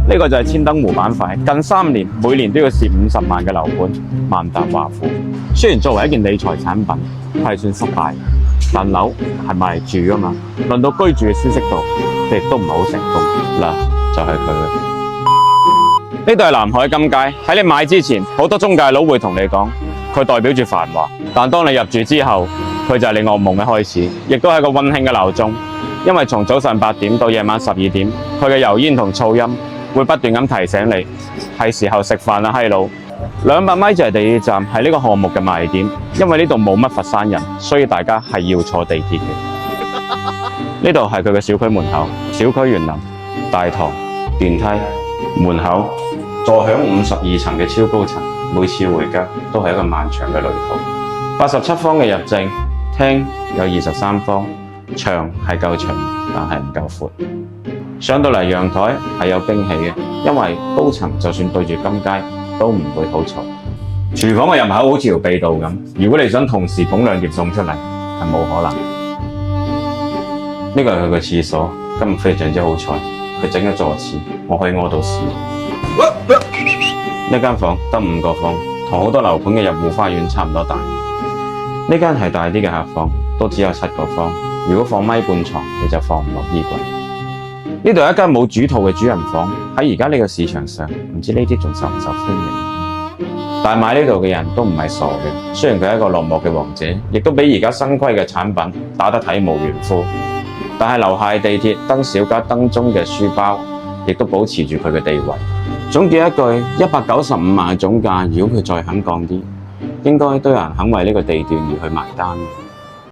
呢個就係千燈湖板塊，近3年每年都要蝕50萬嘅樓盤萬達華富。雖然作為一件理財產品係算失敗，但樓係賣住㗎嘛，輪到居住嘅先識到，亦都唔係好成功嗱，就係佢啦。呢度係南海金街，喺你買之前，好多中介佬會同你講，佢代表住繁華，但當你入住之後，佢就係你噩夢嘅開始，亦都係個溫馨嘅鬧鐘。因為從早上8點到夜晚12點，佢嘅油煙同噪音會不斷咁提醒你係時候食飯啦，閪佬。200米就係地鐵站，係呢個項目嘅賣點。因為呢度冇乜佛山人，所以大家係要坐地鐵嘅。呢度係佢嘅小區門口，小區園林、大堂、電梯、門口，坐享52層嘅超高層。每次回家都係一個漫長嘅旅途。87方嘅入正廳有23方，牆係夠長，但係唔夠闊。上到嚟陽台係有驚喜嘅，因為高層就算對住金街都唔會好嘈。廚房嘅入口好似條秘道咁，如果你想同時捧2碟餸出嚟，係冇可能。呢個係佢嘅廁所，今日非常之好彩，佢整咗座廁，我可以屙到屎。呢間房得5個房，同好多樓盤嘅入戶花園差唔多大。呢間係大啲嘅客房，都只有7個方。如果放米半床，你就放唔落衣櫃。呢度係一間冇主套嘅主人房，喺而家呢個市場上，唔知呢啲仲受唔受歡迎。但係買呢度嘅人都唔係傻嘅，雖然佢係一個落寞嘅王者，亦都比而家新規嘅產品打得體無完膚。但係樓下地鐵燈小加燈中嘅書包，亦都保持住佢嘅地位。總結一句，195萬嘅總價，如果佢再肯降啲，應該都有人肯為呢個地段而去埋單。